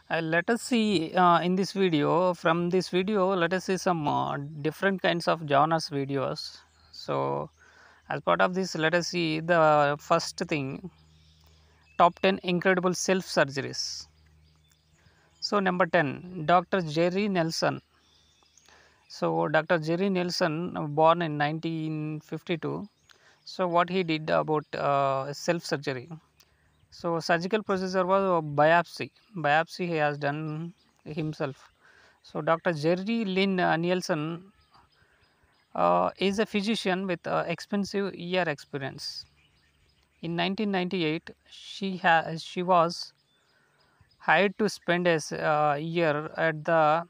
Let us see in this video. From this video, let us see some different kinds of genres videos. So, as part of this, let us see the first thing: top 10 incredible self surgeries. So, number 10, Dr. Jerry Nelson. So, Dr. Jerry Nelson, born in 1952. So, what he did about self surgery? So, surgical procedure was biopsy. Biopsy he has done himself. So, Dr. Jerry Lynn Nielsen is a physician with expensive ER experience. In 1998, she was hired to spend a year at the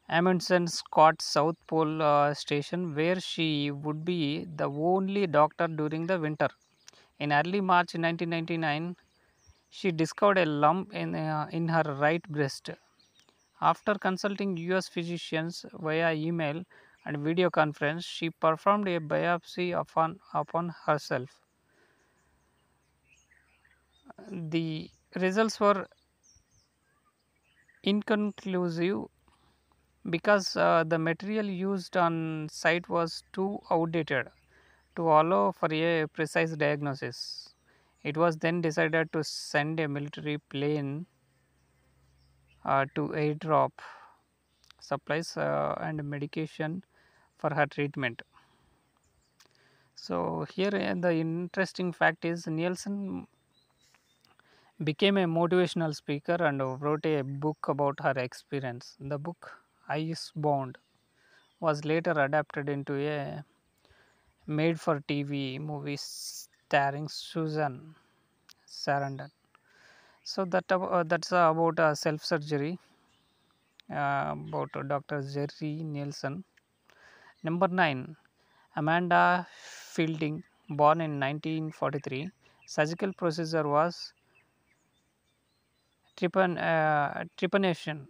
Amundsen Scott South Pole station, where she would be the only doctor during the winter. In early March 1999, she discovered a lump in her right breast. After consulting US physicians via email and video conference, she performed a biopsy upon herself. The results were inconclusive because the material used on site was too outdated to allow for a precise diagnosis. It was then decided to send a military plane to airdrop supplies and medication for her treatment. So, here the interesting fact is Nielsen became a motivational speaker and wrote a book about her experience. The book Icebound was later adapted into a made for TV movie starring Susan Sarandon. So, that's about self surgery about Dr. Jerry Nielsen. Number 9, Amanda Fielding, born in 1943. Surgical procedure was trepanation.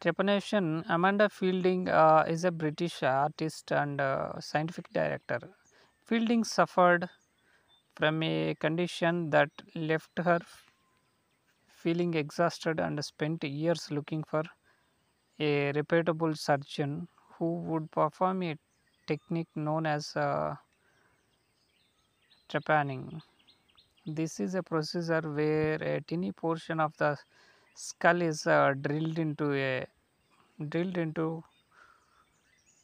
Trepanation. Amanda Fielding is a British artist and scientific director. Fielding suffered from a condition that left her feeling exhausted and spent years looking for a reputable surgeon who would perform a technique known as trepanning. This is a procedure where a tiny portion of the skull is drilled into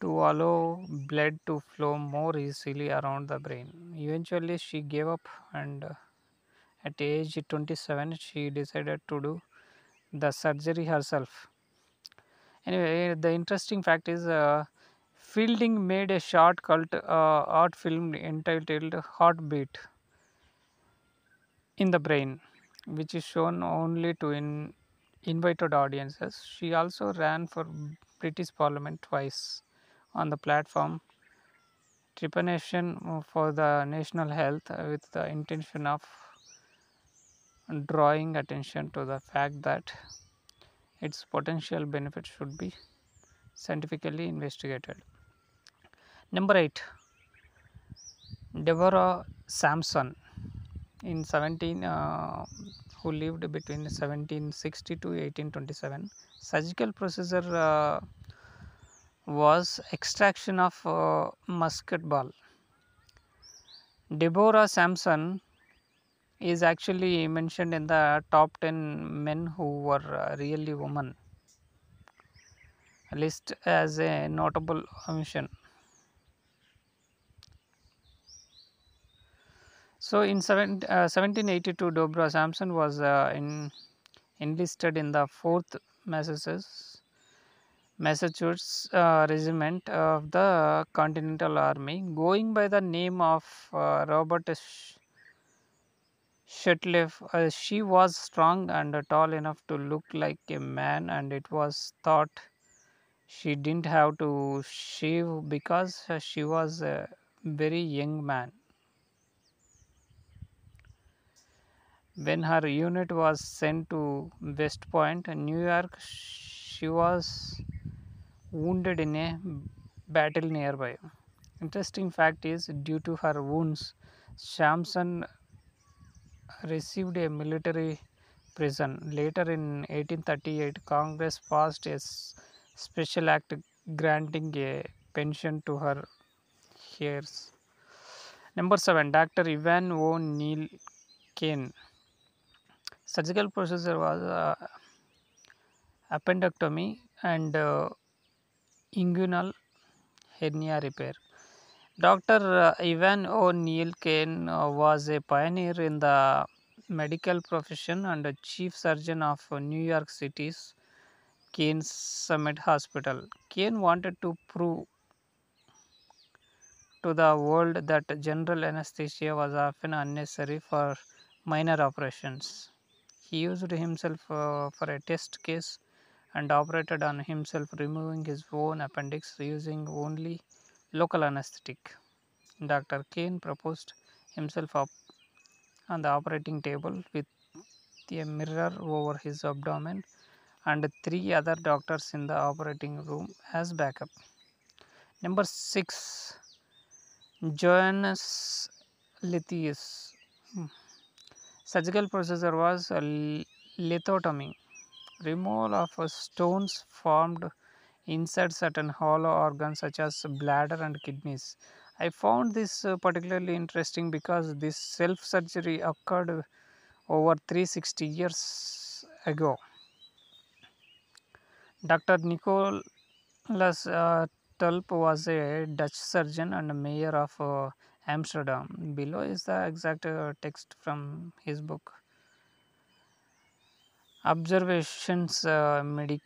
to allow blood to flow more easily around the brain. Eventually, she gave up, and at age 27, she decided to do the surgery herself. Anyway, the interesting fact is Fielding made a short cult art film entitled Heartbeat in the Brain, which is shown only to invited audiences. She also ran for British Parliament twice on the platform trepanation for the national health with the intention of drawing attention to the fact that its potential benefits should be scientifically investigated. Number 8, Deborah Sampson in 17 who lived between 1760 to 1827. Surgical procedure was extraction of musket ball. Deborah Sampson is actually mentioned in the top 10 men who were really women list as a notable omission. So, in 1782, Deborah Sampson was enlisted in the 4th Massachusetts Regiment of the Continental Army, going by the name of Robert Shutleff. She was strong and tall enough to look like a man, and it was thought she didn't have to shave because she was a very young man. When her unit was sent to West Point, New York, she was wounded in a battle nearby. Interesting fact is, due to her wounds, Sampson received a military prison. Later in 1838, Congress passed a special act granting a pension to her heirs. Number 7. Dr. Ivan O'Neill Kane. Surgical procedure was appendectomy and inguinal hernia repair. Dr. Ivan O'Neill Kane was a pioneer in the medical profession and a chief surgeon of New York City's Kane Summit Hospital. Kane wanted to prove to the world that general anesthesia was often unnecessary for minor operations. He used himself for a test case and operated on himself, removing his own appendix using only local anesthetic. Dr. Kane proposed himself up on the operating table with a mirror over his abdomen and three other doctors in the operating room as backup. Number 6. Johannes Lithius. Surgical procedure was a lithotomy, removal of stones formed inside certain hollow organs such as bladder and kidneys. I found this particularly interesting because this self surgery occurred over 360 years ago. Dr. Nicholas Tulp was a Dutch surgeon and mayor of Amsterdam. Below is the exact text from his book. Observations medic.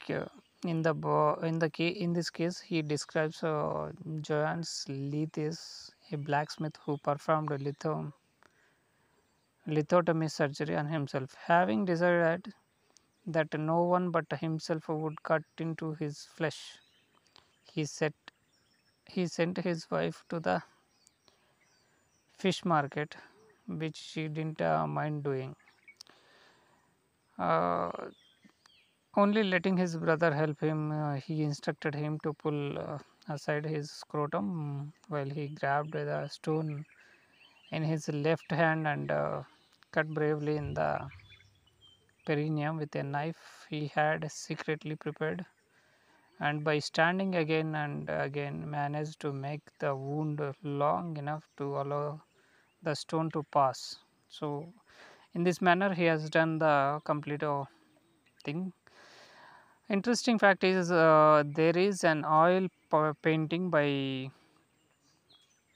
In this case, he describes Johannes Lithius, a blacksmith who performed lithotomy surgery on himself, having decided that no one but himself would cut into his flesh. He said he sent his wife to the fish market, which she didn't mind doing. Uh, Only letting his brother help him, he instructed him to pull aside his scrotum while he grabbed the stone in his left hand and cut bravely in the perineum with a knife he had secretly prepared, and by standing again and again managed to make the wound long enough to allow the stone to pass. So in this manner he has done the complete thing. Interesting fact is there is an oil painting by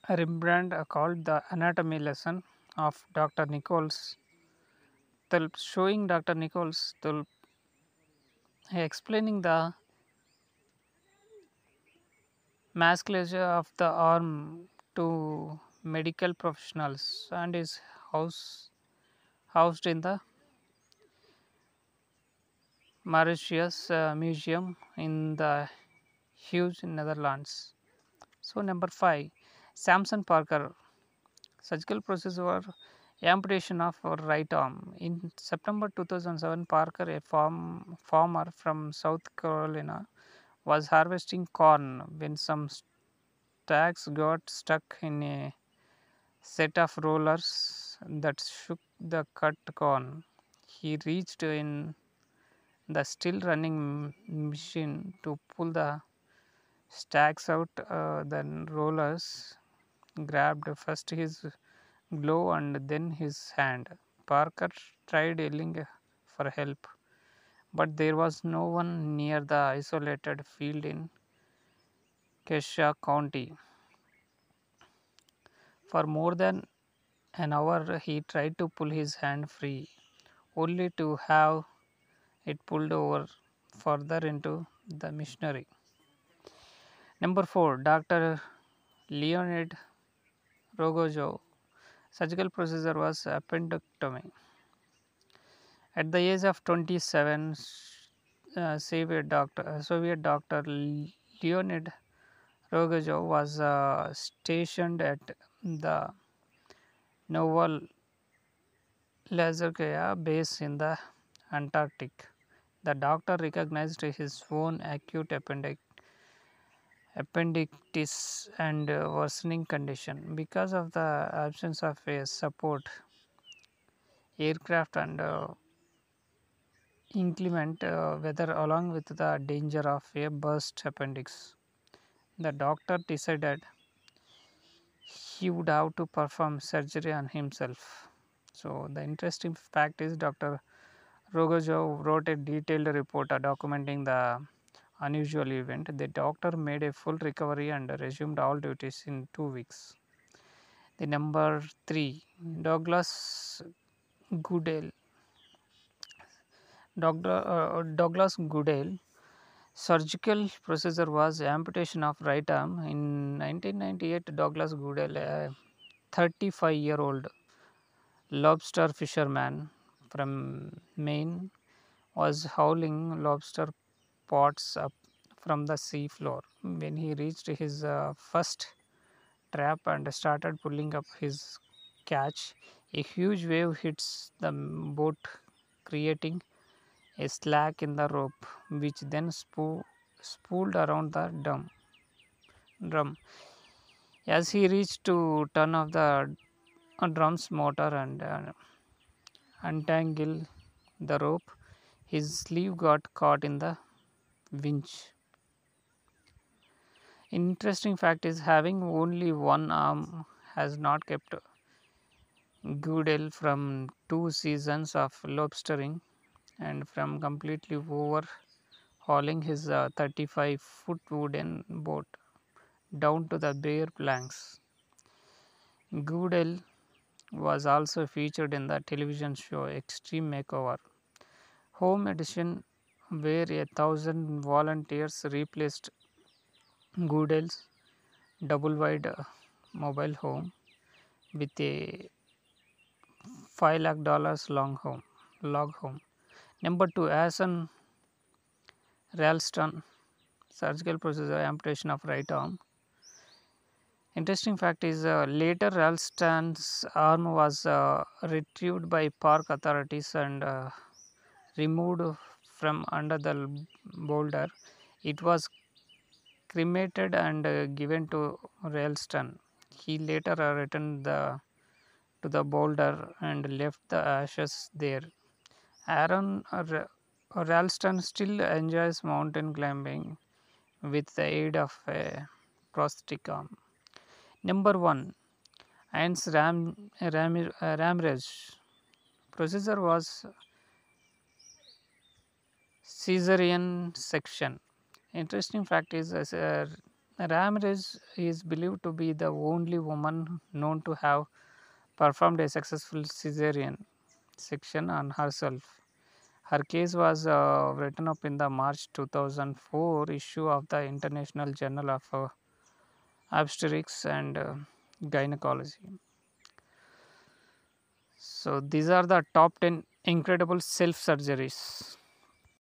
Rembrandt called the Anatomy Lesson of Dr. Nichols Tulp, showing Dr. Nichols Tulp explaining the musculature of the arm to medical professionals, and is housed in the Mauritius Museum in the Huge, Netherlands. So number 5, Samson Parker. Surgical procedure for amputation of right arm. In September 2007, Parker, a farmer from South Carolina, was harvesting corn when some stalks got stuck in a set of rollers that shook the cut corn. He reached in the still running machine to pull the stacks out. Then rollers grabbed first his glove and then his hand. Parker tried yelling for help, but there was no one near the isolated field in Kesha County. For more than an hour, he tried to pull his hand free, only to have it pulled over further into the machinery. Number 4, Dr. Leonid Rogojov. Surgical procedure was appendectomy. At the age of 27, Soviet doctor Leonid Rogojov was stationed at the Novosibirsk base in the Antarctic. The doctor recognized his own acute appendicitis and worsening condition because of the absence of a support aircraft and inclement weather along with the danger of a burst appendix. The doctor decided he would have to perform surgery on himself. So, the interesting fact is Dr. Rogojov wrote a detailed report documenting the unusual event. The doctor made a full recovery and resumed all duties in 2 weeks. The number 3, Douglas Goodale. Douglas Goodale surgical procedure was amputation of right arm. In 1998, Douglas Goodale, a 35-year-old lobster fisherman from Maine, was hauling lobster pots up from the sea floor. When he reached his first trap and started pulling up his catch, a huge wave hits the boat, creating a slack in the rope, which then spooled around the drum. As he reached to turn off the drum's motor and untangle the rope, his sleeve got caught in the winch. Interesting fact is having only one arm has not kept Goodell from 2 seasons of lobstering and from completely overhauling his 35-foot wooden boat down to the bare planks. Goodell was also featured in the television show Extreme Makeover Home Edition, where 1,000 volunteers replaced Goodell's double-wide mobile home with a $5 lakh log home. Number 2, Asan Ralston surgical procedure amputation of right arm. Interesting fact is later Ralston's arm was retrieved by park authorities and removed from under the boulder. It was cremated and given to Ralston. He later returned to the boulder and left the ashes there. Aaron Ralston still enjoys mountain climbing with the aid of a prosthetic arm. Number 1, Heinz Ramirez procedure was caesarean section. Interesting fact is Ramirez is believed to be the only woman known to have performed a successful caesarean section on herself. Her case was written up in the March 2004 issue of the International Journal of Obstetrics and Gynecology. So, these are the top 10 incredible self surgeries.